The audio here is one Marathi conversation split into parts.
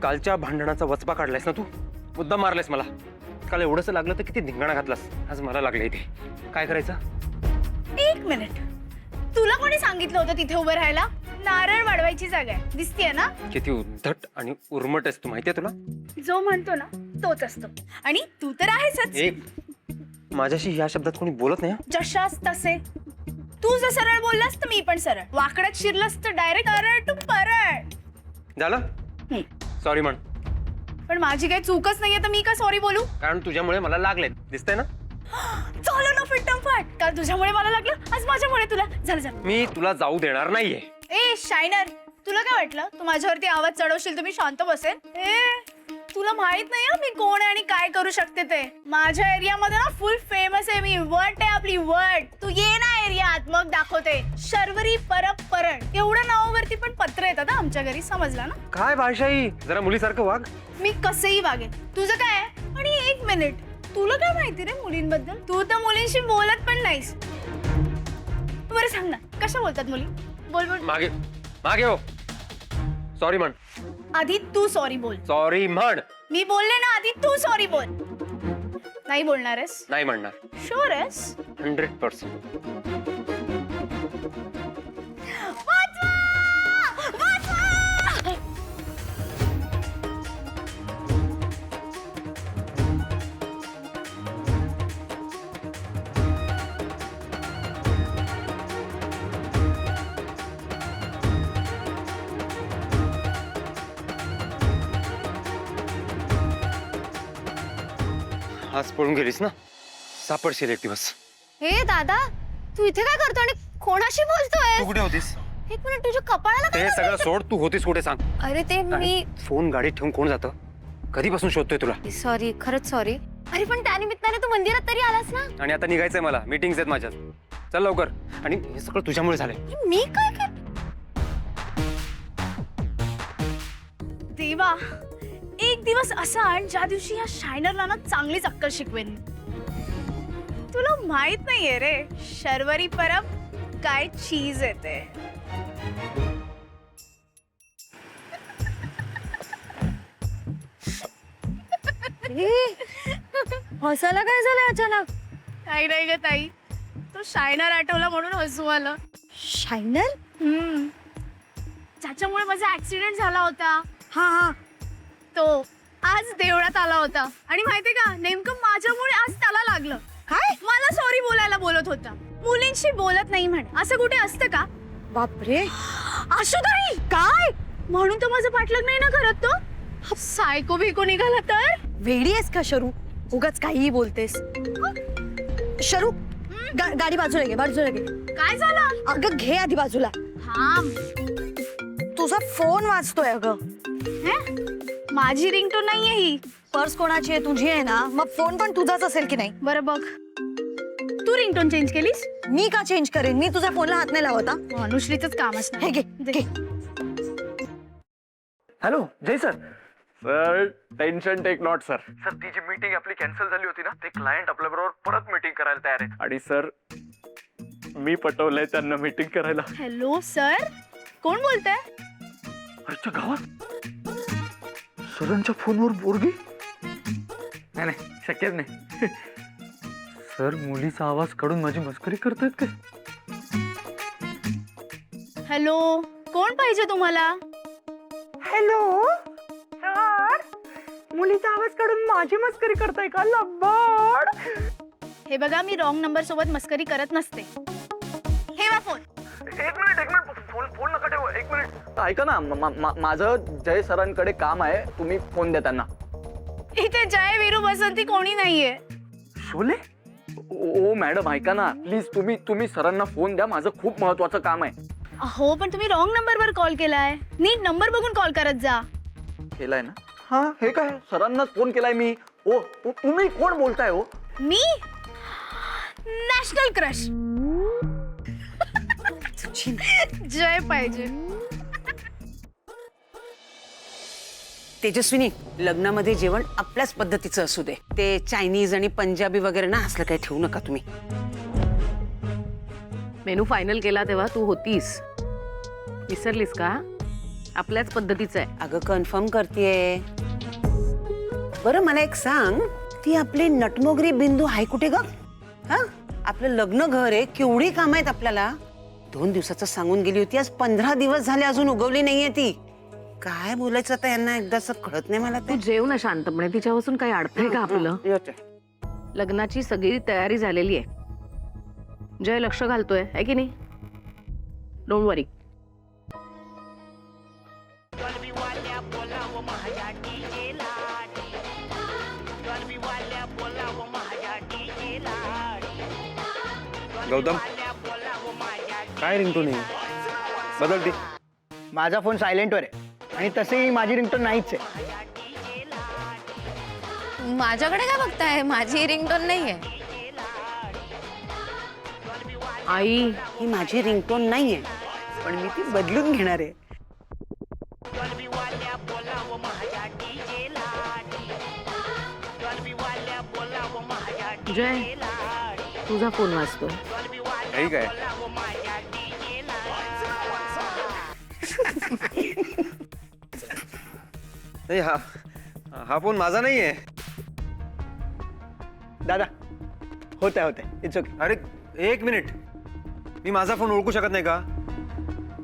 कालच्या भांडणाचा वचपा काढलायस ना तू, मुद्दाम मारलायस मला. काल एवढंच लागलं तर किती धिंगाणा घातलास. आज मला लागले इथे. काय करायचं? एक मिनिट, तुला कोणी सांगितलं होतं तिथे उभं राहायला? नारळ वाढवायची जागा आहे, दिसतीये ना? किती उद्धट आणि उर्मट आहेस तू, माहितीये तुला? जो म्हणतो ना तोच असतो. आणि तू तर आहेसच. एक माझ्याशी या शब्दात कोणी बोलत नाही. जशास तसे. तू जर सरळ बोललास तर मी पण सरळ. वाकड्यात शिरलास तर डायरेक्ट सरळ टू परळ. झालं? सॉरी म्हण. पण माझी काही चूकच नाहीये तर मी का सॉरी बोलू? कारण तुझ्यामुळे मला लागले, दिसतंय ना? चालू ना फिट्टम फाट. काल तुझ्यामुळे मला लागलं, आज माझ्यामुळे तुला. झालं. मी तुला जाऊ देणार नाहीये. ए शायनर, तुला काय वाटलं तू माझ्यावरती आवाज चढवशील तुम्ही शांत बसेल? तुला माहित नाही मी कोण आहे आणि काय करू शकते ते. माझ्या एरियामध्ये ना फुल फेमस आहे मी. वट आहे आपली वट. तू ये ना एरियात, मग दाखवते. शर्वरी परब परळ एवढं नावावरती पण पत्र येतात आमच्या घरी, समजला ना? काय भाषाई, जरा मुलीसारखं वाग. मी कसंही वागेन. तुझं काय आहे? आणि एक मिनिट, तुला काय माहिती रे मुलींबद्दल? तू तर मुलींशी बोलत पण नाहीस. बरं सांग ना, कशा बोलतात मुली? बोल बोल. मागे मागे हो. सॉरी म्हण. आधी तू सॉरी बोल. सॉरी म्हण. मी बोलले ना, आधी तू सॉरी बोल. नाही बोलणार आहेस? नाही म्हणणार. शुअर आहेस? 100%. आज पळून गेलीस ना, सापडशील एक दिवस. हे दादा, तू इथे काय करतो आणि कोणाशी बोलतोय? तू कुठे होतीस? एक मिनिट, तुझ्या कपाळाला ते काय सगळं लागलं? सोड, तू होतीस कुठे सांग. अरे ते मी फोन गाडीत ठेवून कोण जातं? कधीपासून शोधतोय तुला? सॉरी, खरंच सॉरी. अरे पण त्यानिमित्ताने तू मंदिरात तरी आलास ना? आणि आता निघायचंय मला, मीटिंग्स आहेत माझ्यात. चल लवकर. आणि हे सगळं तुझ्यामुळे झालंय. मी काय कर देवा, एक दिवस असा आण ज्या दिवशी या शायनरला ना चांगलीच अक्कल शिकवेन. तुला माहित नाहीये रे, शर्वरी परब काय चीज येते. हसायला काय झालं अचानक? काही नाही ग ताई, तो शायनर आठवला म्हणून हसू आलं. शायनर? ज्याच्यामुळे माझा ऍक्सिडेंट झाला होता. हा हा. तो आज देवळात आला होता आणि माहितीये का, नेमकं माझ्यामुळे आज त्याला लागलं. काय? मला सॉरी बोलायला बोलत होता. मुलींशी बोलत नाही म्हण, असं कुठे असतं का? बापरे. आशुताई, काय म्हणून तो माझं पाठलाग नाही ना करत? तो सायको बिको निघाला तर? वेडी आहेस का शरू? उगाच काहीही बोलतेस. शरू, गाडी बाजूला घे, बाजूला घे. काय झालं? अगं घे आधी बाजूला. थांब. तुझा फोन वाजतोय अगं. हे? माझी रिंगटोन नाहीये ही. पर्स कोणाची आहे? तुझी आहे ना, मग फोन पण तुझाच असेल की नाही? बरं बघ, तू रिंगटोन चेंज केलीस? मी का चेंज करेन? मी तुझ्या फोनला हात नाही लावता. अनुश्रीचंच काम असणार. हे घे घे. Hello Jai sir. Sir tension take not sir. Sir ती जी मीटिंग आपली कॅन्सल झाली होती ना, ते क्लायंट आपल्या बरोबर परत मीटिंग करायला तयार आहे. आणि सर मी पटवलंय त्यांना मीटिंग करायला. हॅलो सर, कोण बोलतंय? आजच्या गावात सरांच्या फोनवर बोरगी? नाही नाही, शक्यच नाही. सर मुलीचा आवाज काढून माझी मस्करी करतायत काय? हॅलो, कोण पाहिजे तुम्हाला? हॅलो सर, मुलीचा आवाज काढून माझी मस्करी करताय का? लब्बड. हे बघा, मी रॉंग नंबर सोबत मस्करी करत नसते. हे वा फोन. एक मिनिट फोन नका ठेवू. एक मिनिट ऐका ना, माझं जय सरांकडे काम आहे, तुम्ही फोन द्या त्यांना. इथे जय वीरू बसंती कोणी नाहीये. शोले? ओ मॅडम ऐका ना प्लीज, तुम्ही सरांना फोन द्या, माझं खूप महत्वाचं काम आहे. हो पण तुम्ही रॉंग नंबरवर कॉल केलाय. नीट नंबर बघून कॉल करत जा. केलाय ना? हा हे काय, सरांनाच फोन केलाय मी. ओ तुम्ही कोण बोलताय? हो मी नॅशनल क्रश. जय पाहिजे. तेजस्विनी, लग्नामध्ये जेवण आपल्याच पद्धतीचं असू दे. ते चायनीज आणि पंजाबी वगैरे ना असलं काही ठेवू नका तुम्ही. मेनू फायनल केला तेव्हा तू होतीस, विसरलीस का? आपल्याच पद्धतीचं आहे. अगं कन्फर्म करतेय. बरं मला एक सांग, ती आपली नटमोगरी बिंदू आहे कुठे ग? हा, आपलं लग्न घर आहे, केवढी काम आहेत आपल्याला. 2 दिवसाचं सांगून गेली होती, आज 15 दिवस झाले अजून उगवली नाहीये ती. काय बोलायचं आता यांना एकदाच कळत नाही मला तू ते. जेव ना शांतपणे, तिच्यापासून काही अडतंय का आपलं? लग्नाची सगळी तयारी झालेली आहे. जय लक्ष घालतोय आहे की नाही? डोंट वरी. गौतम, काय रिंगटोन आहे? बदलते. माझा फोन सायलेंटवर आहे आणि तसेही माझी रिंगटोन नाहीच आहे. माझ्याकडे काय बघताय? माझी रिंगटोन नाहीये. आई, ही माझी रिंगटोन नाहीये, पण मी ती बदलून घेणार आहे. जय, तुझा फोन वाजतोय. काही काय? नाही, हा फोन माझा नाहीये. दादा होत आहे इट्स ओके. अरे एक मिनिट, मी माझा फोन ओळखू शकत नाही का?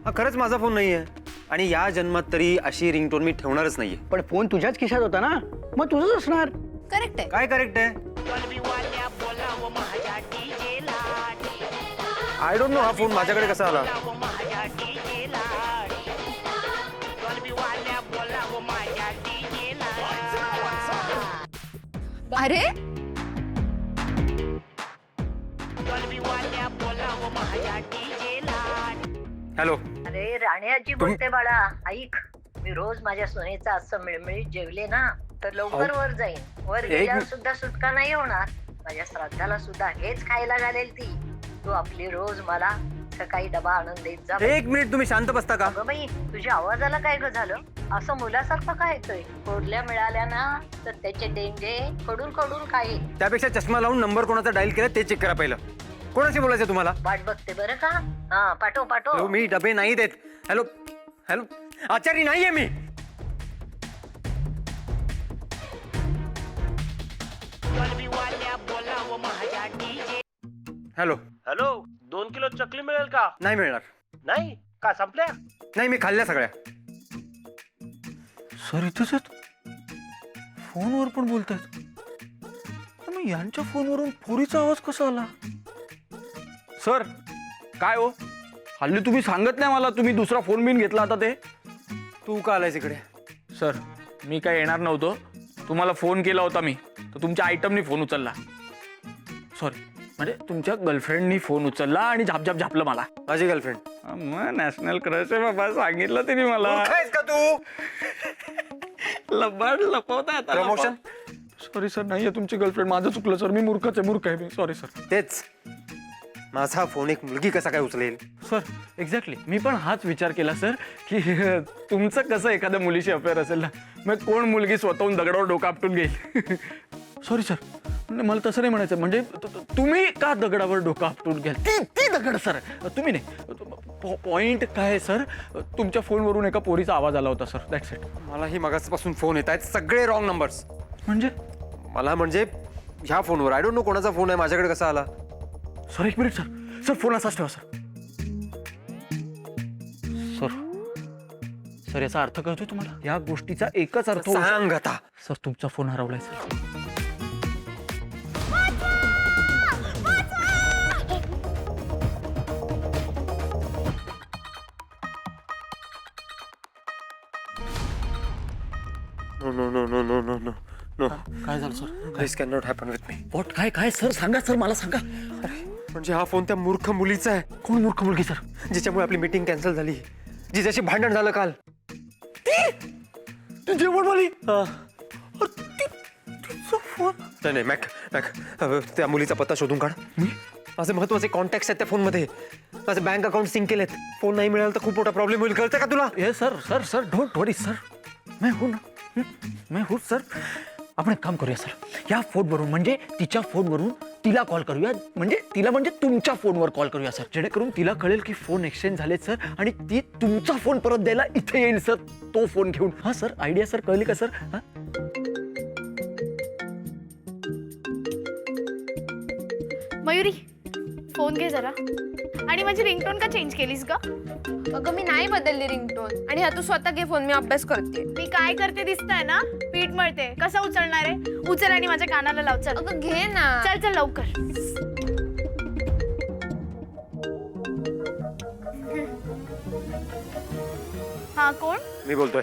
हा खरंच माझा फोन नाहीये आणि या जन्मात तरी अशी रिंगटोन मी ठेवणारच नाहीये. पण फोन तुझ्याच खिशात होता ना, मग तुझंच असणार. करेक्ट आहे. काय करेक्ट आहे? आय डोंट नो हा फोन माझ्याकडे कसा आला. अरे हॅलो. अरे राण्याची बोलते बाळा, ऐक. मी रोज माझ्या सोनेचा असं मिळमिळीत जेवले ना तर लवकर वर जाईन. वर गेल्यावर सुद्धा सुटका नाही होणार. माझ्या श्राद्धाला सुद्धा हेच खायला घालेल ती. तू आपली रोज मला सकाळी डबा आणून देत जा. एक मिनिट, तुम्ही शांत बसता का? अगं बाई, तुझ्या आवाजाला काय ग झालं? असं मुलासारखं काय येतोय? कोडल्या मिळाल्या ना तर त्याचे डेंगे खडून खडून काही. त्यापेक्षा चष्मा लावून नंबर कोणाचा डायल केला ते चेक करा पहिलं. कोणाशी बोलायचं तुम्हाला? वाट बघते बरं का. हा, पाठव पाठव. हॅलो, मी डबे नाही देत. हॅलो हॅलो, आचारी नाहीये मी. हॅलो. हॅलो, 2 किलो चकली मिळेल का? नाही मिळणार. नाही का, संपल्या? नाही, मी खाल्ल्या सगळ्या. सर इथेच फोनवर पण बोलतात. मग यांच्या फोनवरून पुरीचा आवाज कसा आला? सर काय हो, हल्ली तुम्ही सांगत नाही मला तुम्ही दुसरा फोन बिन घेतला आता ते. तू का आलायस इकडे? सर मी काय येणार नव्हतो, तुम्हाला फोन केला होता मी तर तुमच्या आयटमनी फोन उचलला. सॉरी, म्हणजे तुमच्या गर्लफ्रेंडनी फोन उचलला आणि झापझाप झापलं मला. माझी गर्लफ्रेंड? मग नॅशनल क्रश आहे बाबा, सांगितलं तिने मला. आहेस का तू? लबाड लपवता आता. प्रमोशन? सॉरी सर, नाहीये तुमची गर्लफ्रेंड. माझं चुकलं सर, मी मूर्ख आहे मी. Sorry sir. तेच, माझा फोन एक मुलगी कसा काय उचलेल? सर एक्झॅक्टली, मी पण हाच विचार केला सर की तुमचं कसं एखाद्या मुलीशी अफेअर असेल ना, मग कोण मुलगी स्वतःहून दगडावर डोकं आपटून घेईल. सॉरी सर, मला तसं नाही म्हणायचं. म्हणजे तुम्ही का दगडावर डोकं आपटून घ्याल? ती दगड सर, तुम्ही नाही. पॉइंट काय आहे सर, तुमच्या फोनवरून एका पोरीचा आवाज आला होता सर, दॅट्स इट. मलाही मगाचपासून फोन येत आहेत, सगळे रॉंग नंबर्स. म्हणजे मला म्हणजे ह्या फोनवर आय डोंट नो कोणाचा फोन आहे, माझ्याकडे कसा आला? सर एक मिनिट सर, सर फोन असाच ठेवा सर. सर सर याचा अर्थ कळतोय तुम्हाला? या गोष्टीचा एकच अर्थ होऊ शकतो. सांग आता. सर तुमचा फोन हरवलाय sir. No no no no no no no no. काय झालं sir? This can not happen with me. What? काय काय सर, सांगा सर, मला सांगा. म्हणजे हा फोन त्या मूर्ख मुलीचा आहे. कोण मूर्ख मुलगी सर? जिच्यामुळे आपली मीटिंग कॅन्सल झाली, जिच्याशी भांडण झालं काल. ती जेवणवाली? नाही नाही, मॅक मॅक, त्या मुलीचा पत्ता शोधून काढ. माझे महत्वाचे कॉन्टॅक्ट आहेत त्या फोनमध्ये. माझे बँक अकाउंट सिंक केलेत. फोन नाही मिळाला तर खूप मोठा प्रॉब्लेम होईल, कळतं का तुला? ये sir sir sir, don't worry sir, मैं हूं ना. मैं हो सर. आपण एक काम करूया सर. या फोनवरून म्हणजे तिच्या फोनवरून तिला कॉल करूया, म्हणजे तुमच्या फोनवर कॉल करूया सर, जेणेकरून तिला कळेल की फोन एक्सचेंज झालेत सर आणि ती तुमचा फोन परत द्यायला इथे येईल सर, तो फोन घेऊन. हा सर, आयडिया सर कळली का सर? हा मयुरी फोन घे जरा. आणि माझी रिंगटोन का चेंज केलीस ग? अगं मी नाही बदलली रिंगटोन. आणि हा तू स्वतः घे फोन, मी अभ्यास करते. मी काय करते दिसतंय ना? पीठ मळते. कसं उचलणार आहे? उचल आणि माझ्या कानाला लाव. चल अगं घे ना. चल चल लवकर. हा कोण? मी बोलतोय.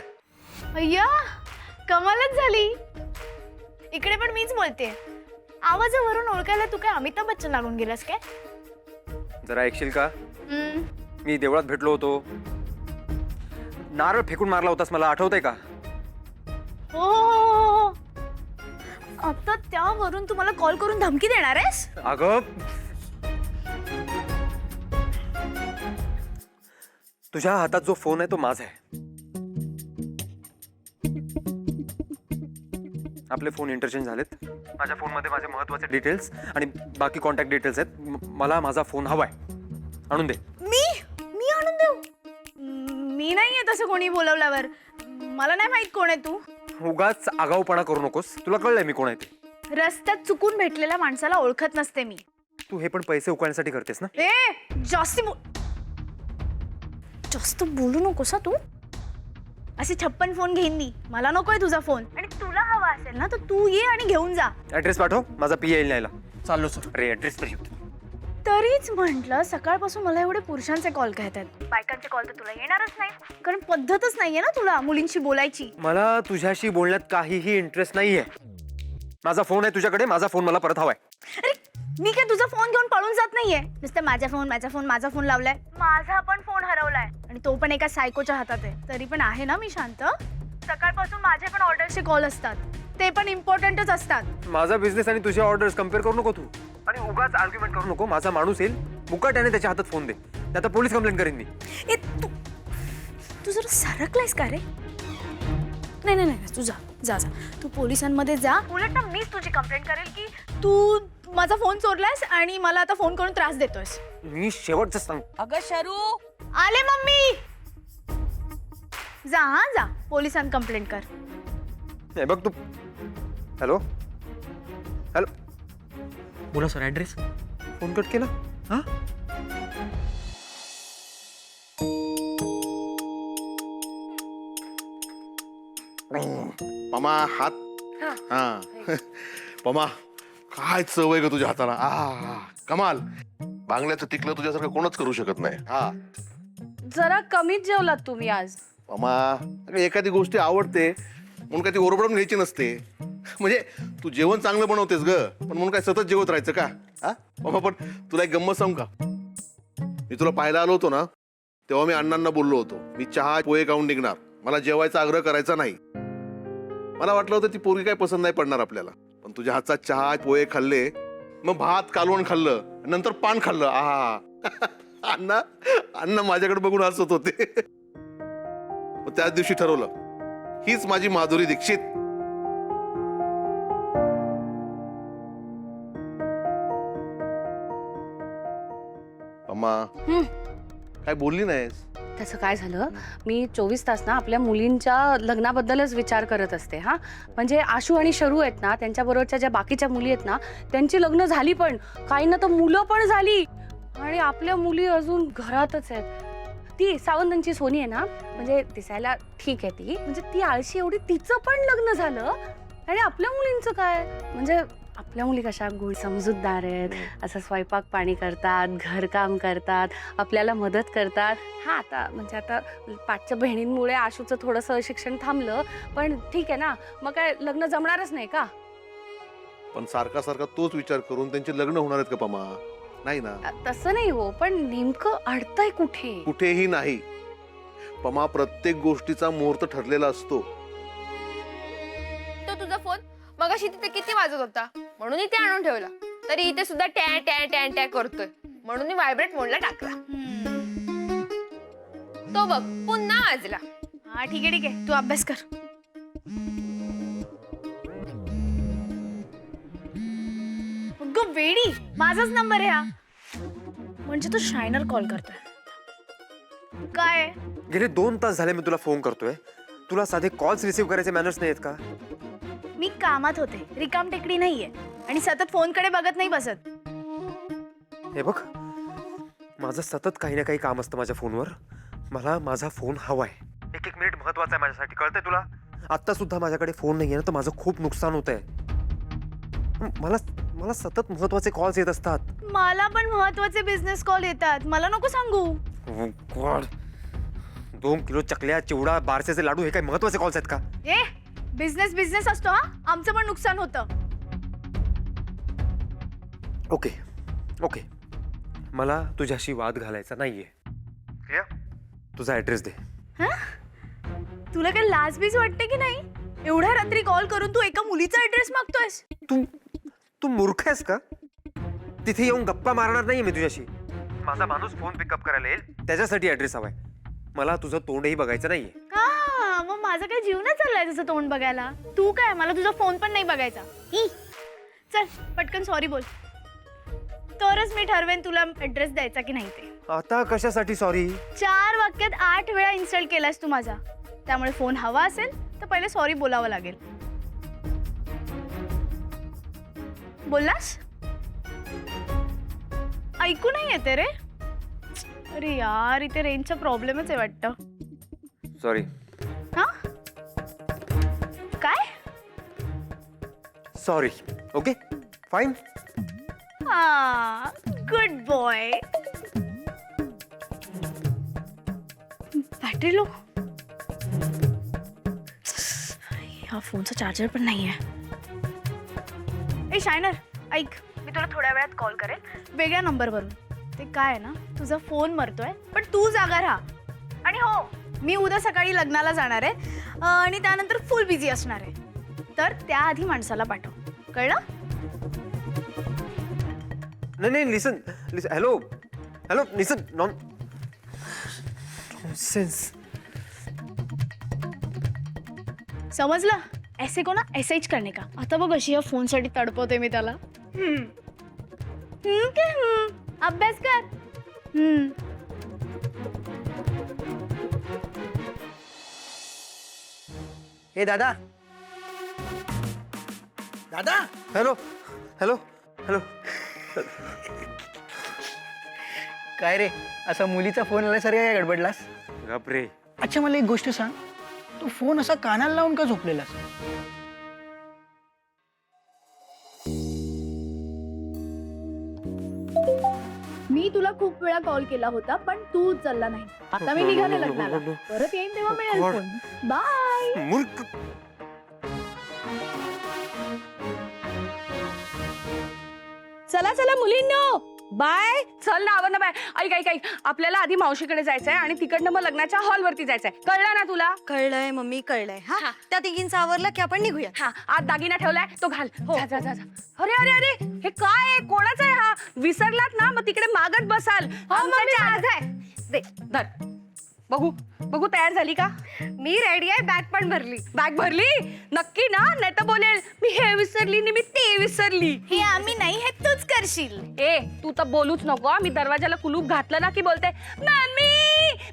अय्या कमालच झाली. इकडे पण मीच बोलते. आवाजावरून ओळखायला तू काय अमिताभ बच्चन लागून गेलास काय? जरा ऐकशील का? मी देवळात भेटलो होतो, नारळ फेकून मारला होतास, मला आठवतंय का? हो. आता त्यावरून तू मला कॉल करून धमकी देणार आहेस? अगं तुझ्या हातात जो फोन आहे तो माझा आहे. आपले फोन इंटरचेंज झालेत. माझ्या फोनमध्ये माझे महत्वाचे डिटेल्स आणि बाकी कॉन्टॅक्ट डिटेल्स आहेत. मला माझा फोन हवाय, आणून दे. मी आणून देऊ? मी नाहीये तसं कोणी बोलवल्यावर. मला नाही माहित कोण आहे तू. उगाच आगाऊपणा करू नकोस. तुला कळलंय मी कोण आहे ते. रस्त्यात चुकून भेटलेल्या माणसाला ओळखत नसते मी. तू हे पण पैसे उकळण्यासाठी करतेस ना? जास्त बोलू नकोस तू. असे 56 फोन घेईन मी. मला नकोय तुझा फोन. आणि तुला हवा असेल ना तर तू ये आणि घेऊन जा. ऍड्रेस पाठव, माझा पी येईल न्यायला. चाललो सर. अरे ऍड्रेस तरी. तरीच म्हंटल सकाळपासून मला एवढे पुरुषांचे कॉल घेतात. बायकांचे कॉल तर तुला येणारच नाही, कारण पद्धतच नाहीये ना तुला मुलींशी बोलायची. मला तुझ्याशी बोलण्यात काहीही इंटरेस्ट नाहीये. माझा फोन आहे तुझ्याकडे, माझा फोन मला परत हवाय. अरे मी काय तुझा फोन घेऊन पळून जात नाहीये. नुसतं माझा फोन लावलाय. माझा पण फोन हरवलाय आणि तो पण एका सायकोच्या हातात आहे. तरी पण आहे ना मी शांत. सकाळपासून माझे पण ऑर्डरचे कॉल असतात, ते पण इम्पॉर्टंटच असतात. माझा बिझनेस आणि तुझ्या ऑर्डर्स कम्पेअर करू नको तू. आणि उगाच आर्ग्युमेंट करू नको. माझा माणूस येईल, मुकाट्याने त्याच्या हातात फोन दे. आता पोलीस कंप्लेंट करेन मी. तू जरा सरकलायस का रे? नाही तू जा. तू पोलिसांमध्ये जा. उलट ना मीच तुझी कंप्लेंट करेल की तू माझा फोन चोरलायस आणि मला आता फोन करून त्रास देतोयस. मी शेवटचं सांग. अगं शरू, आले मम्मी. जा पोलिसांत कंप्लेंट कर. हे बघ तू. हॅलो. बोला सर. ऍड्रेस. फोन कट केला. हा पमा हात. हा पमा काय चव आहे ग तुझ्या हाताला. कमाल. बांगल्याचं तिकलं तुझ्यासारखं कोणच करू शकत नाही. हा जरा कमीच जेवलात तुम्ही आज. पमा एखादी गोष्टी आवडते म्हणून काय ती ओरबडून घ्यायची नसते. म्हणजे तू जेवण चांगलं बनवतेस ग, पण म्हणून काय सतत जेवत राहायचं का? हा पमा, पण तुला एक गंमत सांगू का? मी तुला पाहायला आलो होतो ना, तेव्हा मी अण्णांना बोललो होतो मी चहा पोहे खाऊन निघणार, मला जेवायचा आग्रह करायचा नाही. मला वाटलं होतं ती पोरगी काय पसंत नाही पडणार आपल्याला, पण तुझ्या हातचा चहा पोहे खाल्ले, मग भात कालवण खाल्लं, नंतर पान खाल्लं. अण्णा अण्णा माझ्याकडे बघून हसत होते. त्याच दिवशी ठरवलं हीच माझी माधुरी दीक्षित. अम्मा काय बोलली नाहीस? तसं काय झालं, मी 24 तास ना आपल्या मुलींच्या लग्नाबद्दलच विचार करत असते. हा म्हणजे आशू आणि शरू आहेत ना, त्यांच्याबरोबरच्या ज्या बाकीच्या मुली आहेत ना, त्यांची लग्न झाली, पण काहींना तर मुलं पण झाली, आणि आपल्या मुली अजून घरातच आहेत. ती सावंतांची सोनी आहे ना, म्हणजे दिसायला ठीक आहे ती, म्हणजे ती आळशी एवढी, तिचं पण लग्न झालं. आणि आपल्या मुलींचं काय, म्हणजे आपल्या मुली कशा गुळ समजूतदार आहेत, असं स्वयंपाक पाणी करतात, घरकाम करतात, आपल्याला मदत करतात. हा आता म्हणजे आता पाचच्या बहिणींमुळे आशूचं थोडंसं शिक्षण थांबलं, पण ठीक आहे ना, मग काय लग्न जमणारच नाही का? पण सारखा सारखा तोच विचार करून त्यांचे लग्न होणार आहेत का पमा? नाही ना. तसं नाही हो, पण नेमकं अडतंय कुठे? कुठेही नाही पमा, प्रत्येक गोष्टीचा मुहूर्त ठरलेला असतो. तो तुझा फोन मगाशी तिथे किती वाजत होता म्हणून इथे आणून ठेवला, तरी इथे सुद्धा टॅ टॅ टॅ टॅ करतोय, म्हणून मी व्हायब्रेट मोडला टाकला. तो बघ पुन्हा वाजला. हा ठीक आहे तू अभ्यास कर. अगं वेडी, माझाच नंबर आहे हा. म्हणजे तो शायनर कॉल करतोय. काय गेले 2 तास झाले मी तुला फोन करतोय. तुला साधे कॉल्स रिसीव्ह करायचे मॅनर्स नाही आहेत का? मी कामात होते, रिकाम टेकडी नाहीये आणि सतत फोनकडे बघत नाही बसत. हे बघ, माझं सतत काही ना काही काम असतं माझ्या फोनवर. मला माझा फोन हवाय. 1-1 मिनिट महत्वाचा आहे माझ्यासाठी, कळतंय तुला? आत्ता सुद्धा माझ्याकडे फोन नाहीये ना, तर माझं खूप नुकसान होत आहे. मला सतत महत्वाचे कॉल्स येत असतात. मला पण महत्वाचे बिझनेस कॉल येतात, मला नको सांगू. Oh God. 2 किलो चकल्या, चिवडा, बारसेचे लाडू हे काय महत्वाचे कॉल्स आहेत का? ए, बिझनेस असतो हा, आमचं पण नुकसान होतं. ओके मला तुझ्याशी वाद घालायचा नाहीये. तुझा ऍड्रेस दे. तुला काय लाजबीज वाटते की नाही? एवढ्या रात्री कॉल करून तू एका मुलीचा ऍड्रेस मागतोयस? तू मूर्ख आहेस का? तिथे येऊन गप्पा मारणार नाहीये मी तुझ्याशी. माझा माणूस फोन पिकअप करायला येईल, त्याच्यासाठी ऍड्रेस हवाय. मला तुझं तोंडही बघायचं नाहीये. हा, मग माझा काय जीव नाही चाललाय तुझं तोंड बघायला. तू काय, मला तुझा फोन पण नाही बघायचा. चल पटकन सॉरी बोल, तरच मी ठरवेन तुला ऍड्रेस द्यायचा की नाही ते. आता कशासाठी सॉरी? 4 वाक्यात 8 वेळा इन्सल्ट केलास तू माझा, त्यामुळे फोन हवा असेल तर पहिले सॉरी बोलावं लागेल. बोललास? ऐकू नाही येते रे. अरे यार, इथे रेंजचा प्रॉब्लेमच आहे वाटतं. सॉरी. हा, काय? सॉरी. Okay fine. हा, गुड बॉय. Battery low. हा फोनचा चार्जर पण नाहीये. ए शायनर, ऐक, मी तुला थोड्या वेळात कॉल करेन वेगळ्या नंबरवरून. ते काय आहे ना, तुझा फोन मरतोय पण तू जागा राहा. आणि हो, मी उद्या सकाळी लग्नाला जाणार आहे आणि त्यानंतर फुल बिझी असणार आहे, तर त्याआधी माणसाला पाठव, कळलं? नाही लिसन. हॅलो लिसन. नॉनसेन्स. समजलं? ऐसे को ना एसएच करने का. आता बघ अशी या फोनसाठी तडपवते मी त्याला. अभ्यास कर. हे दादा हॅलो. काय रे, असा मुलीचा फोन आल्यासारखा काय गडबडलास? बापरे. अच्छा मला एक गोष्ट सांग, तू फोन असा कानाला लावून का झोपलेलास? मी तुला खूप वेळा कॉल केला होता पण तू उचलला नाही. आता मी निघाले लग्नाला, परत येईन तेव्हा मिळेल फोन. बाय. मूर्ख. चला मुलींनो, बाय. चल ना, आवर ना बाय. ऐक, आपल्याला आधी मावशीकडे जायचंय आणि तिकडनं मग लग्नाच्या हॉलवरती जायचंय. कळलं ना तुला? कळलंय मम्मी, कळलंय. हा, त्या तिघींचा आवरला की आपण निघूया. हा, आत दागिना ठेवलाय, तो घाल. जा. अरे हे काय आहे? कोणाचा आहे हा? विसरलात ना, मग तिकडे मागत बसाल. दे धर. बघू तयार झाली का? मी रेडी आहे, बॅग पण भरली. बॅग भरली? नक्की ना? नाही तर बोलेल मी हे विसरली आणि मी ते विसरली. हे आम्ही नाही, हे तूच करशील. ए, तू तर बोलूच नको. मी दरवाजाला कुलूप घातलं ना की बोलते मम्मी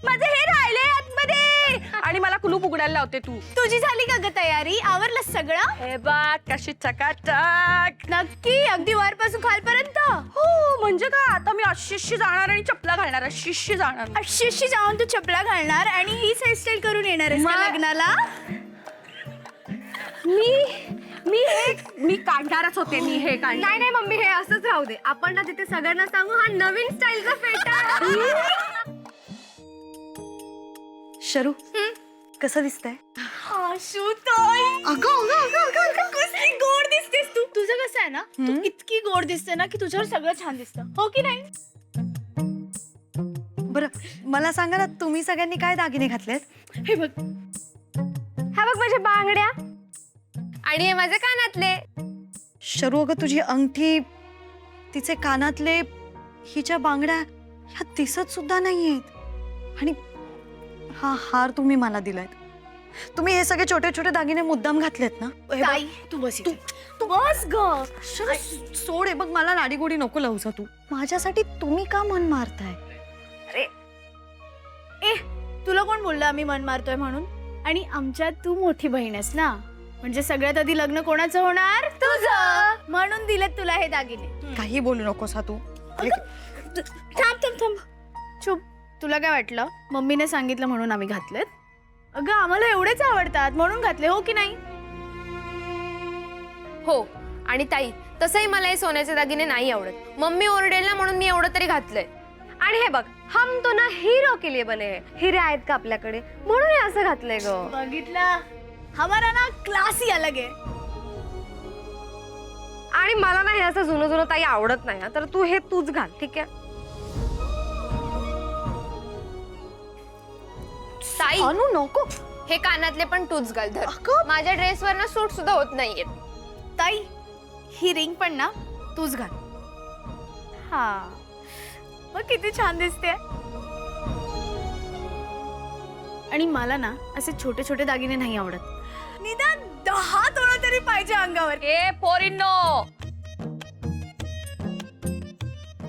माझे हे राहिले आतमध्ये, आणि मला कुलूप उघडायला लावते तू. तुझी झाली का ग तयारी? आवरलं सगळं? हे बघ कशी चकाचक. नक्की? अगदी वरपासून खालपर्यंत? हो, म्हणजे काय, आता मी अशीशी जाणार आणि चपला घालणार. अशीशी जाणार. अशी जाऊन तू चपला घालणार आणि हीच हेअरस्टाईल करून येणार आहेस का लग्नाला? मी काढणारच होते. मी हे काढणार. नाही मम्मी, हे असंच राहू दे. आपण ना तिथे सगळ्यांना सांगू हा नवीन स्टाईलचा फेटा. शरू, कसं दिसतंय? कसली गोड दिसतेस तू. तुझं कसं आहे ना, तू इतकी गोड दिसते ना की तुझ्यावर सगळं छान दिसतं, हो की नाही? बरं मला सांगा ना, तुम्ही सगळ्यांनी काय दागिने घातलेत? हे बघ, हा बघ माझ्या बांगड्या आणि हे माझे कानातले. शरू अगं, तुझी अंगठी, तिचे कानातले, हिच्या बांगड्या ह्या दिसत सुद्धा नाहीयेत. आणि हा हार तुम्ही मला दिलाय, तुम्ही हे सगळे छोटे छोटे दागिने मुद्दाम घातलेत ना? हे बघ, ताई तू बस इथे. तू बस ग. सोड हे बघ, मला लाडीगोडी नको लावूसा तू. माझ्यासाठी तुम्ही का मन मारताय? ए तुला कोण बोललं आम्ही मन मारतोय म्हणून? आणि आमच्यात तू मोठी बहीण आहेस ना, म्हणजे सगळ्यात आधी लग्न कोणाचं होणार? तुझं. म्हणून दिलेत तुला हे दागिने. काही बोलू नकोस हा तू. थांब थांब थांब. चुप. तुला काय वाटलं मम्मीने सांगितलं म्हणून आम्ही घातलेत? अगं आम्हाला एवढेच आवडतात म्हणून घातले, हो की नाही? हो. आणि ताई तसंही मला हे सोन्याचे दागिने नाही आवडत. मम्मी ओरडेल ना म्हणून मी एवढं तरी घातलंय. आणि हे बघ, हम तो ना हीरो के लिए बने हैं. हिरे आहेत का आपल्याकडे म्हणून हे असं घातलंय ग. बघितलं, हमारा ना क्लास ही अलग आहे. आणि मला ना हे असं जुनं जुनं ताई आवडत नाही. तर तू हे तूच घाल, ठीक आहे? ताई अनु नको. हे कानातले पण तूच घाल धर. माझ्या ड्रेसवर ना सूट सुद्धा होत नाहीये. ताई ही रिंग पण ना तूच घाल. हा मग किती छान दिसते. आणि मला ना असे छोटे छोटे दागिने नाही आवडत. निदान 10 तोळा तरी पाहिजे अंगावर. ए पोरींनो,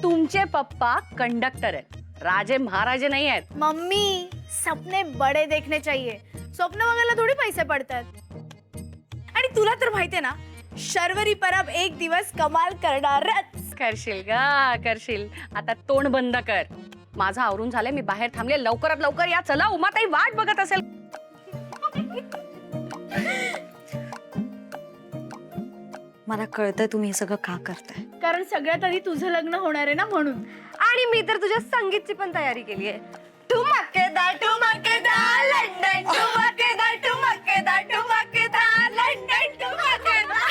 तुमचे पप्पा कंडक्टर आहेत, राजे महाराजे नाही आहेत. मम्मी सपने बडे देखने चाहिए. स्वप्न बघायला थोडी पैसे पडतात. आणि तुला तर माहितीये ना, शर्वरी परब एक दिवस कमाल करणारच. करशील गा करशील. आता तोंड बंद कर. माझं आवरून झालंय, मी बाहेर थांबले. लवकरात लवकर या. चला, उमाताई वाट बघत असेल. मला कळतंय तुम्ही हे सगळं का करताय. कारण सगळ्यात आधी तुझं लग्न होणार आहे ना म्हणून. आणि मी तर तुझ्या संगीतची पण तयारी केली आहे. ठुमकेदार ठुमकेदार लंडन ठुमकेदार ठुमकेदार ठुमकेदार लंडन ठुमकेदार.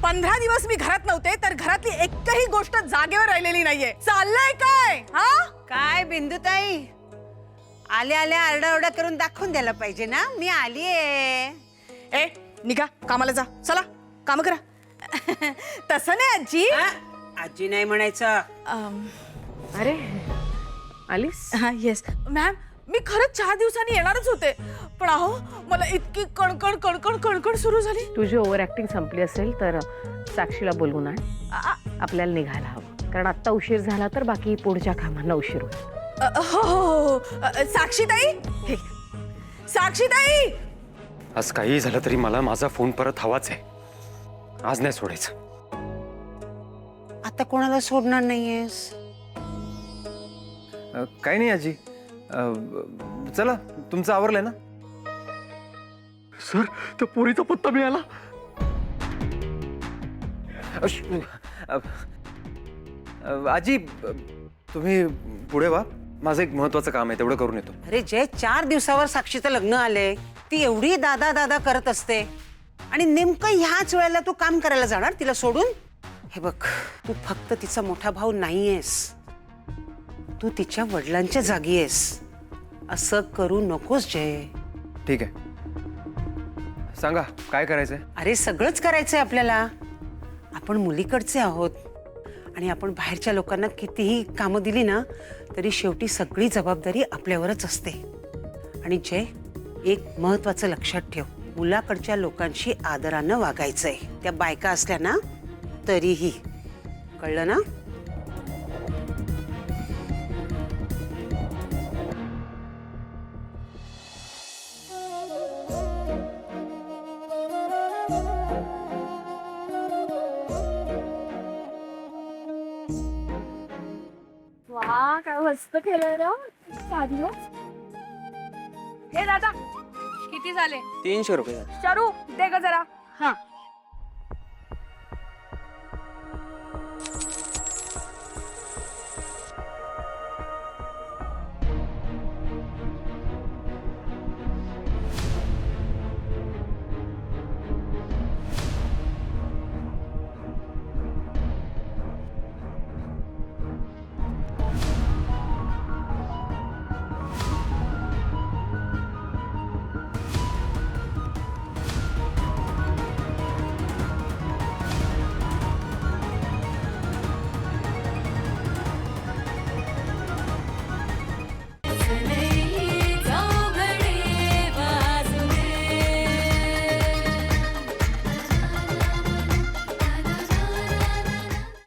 15 दिवस मी घरात नव्हते तर घरातली एकही गोष्ट जागेवर राहिलेली नाहीये. चाललंय काय? हा काय बिंदुताई, आल्या आल्या आरडाओरडा करून दाखवून द्यायला पाहिजे ना, मी आलीये. ए निघा, कामाला जा. चला काम करा. तसं नाही आजी. आजी नाही म्हणायचं. अरे आलीस? हा येस मॅम, मी खरंच 4 दिवसांनी येणारच होते, पण अहो मला इतकी कणकण कणकण कणकण सुरू झाली. तुझी ओव्हर ऍक्टिंग संपली असेल तर साक्षीला बोलवून आण. आपल्याला निघायला हवं, कारण आता उशीर झाला तर बाकी पुढच्या कामांना उशीर होईल. हो हो हो. साक्षीताई, हे साक्षीताई. आज काही झालं तरी मला माझा फोन परत हवाच आहे. आज नाही सोडायचं. आता कोणाला सोडणार नाहीयेस? काही नाही आजी. चला, तुमचं आवरलंय ना? सर, त्या पोरीचा पत्ता मिळाला. आजी तुम्ही पुढे वा, माझं एक महत्वाचं काम आहे, तेवढं करून येतो. अरे जय, 4 दिवसावर साक्षीचं लग्न आले. ती एवढी दादा दादा करत असते आणि नेमकं ह्याच वेळेला तू काम करायला जाणार तिला सोडून? हे बघ, तू फक्त तिचा मोठा भाऊ नाहीयेस, तू तिच्या वडिलांच्या जागी आहेस. असं करू नकोस जय. ठीक आहे, सांगा काय करायचंय? अरे सगळंच करायचंय आपल्याला. आपण मुलीकडचे आहोत आणि आपण बाहेरच्या लोकांना कितीही कामं दिली ना तरी शेवटी सगळी जबाबदारी आपल्यावरच असते. आणि जय, एक महत्वाचं लक्षात ठेव, मुलाकडच्या लोकांशी आदरानं वागायचंय, त्या बायका असल्या ना तरीही. कळलं ना? वा काय मस्त केलंय रे. हे दादा किती झाले? 300 रुपये. शरू दे ग जरा. हा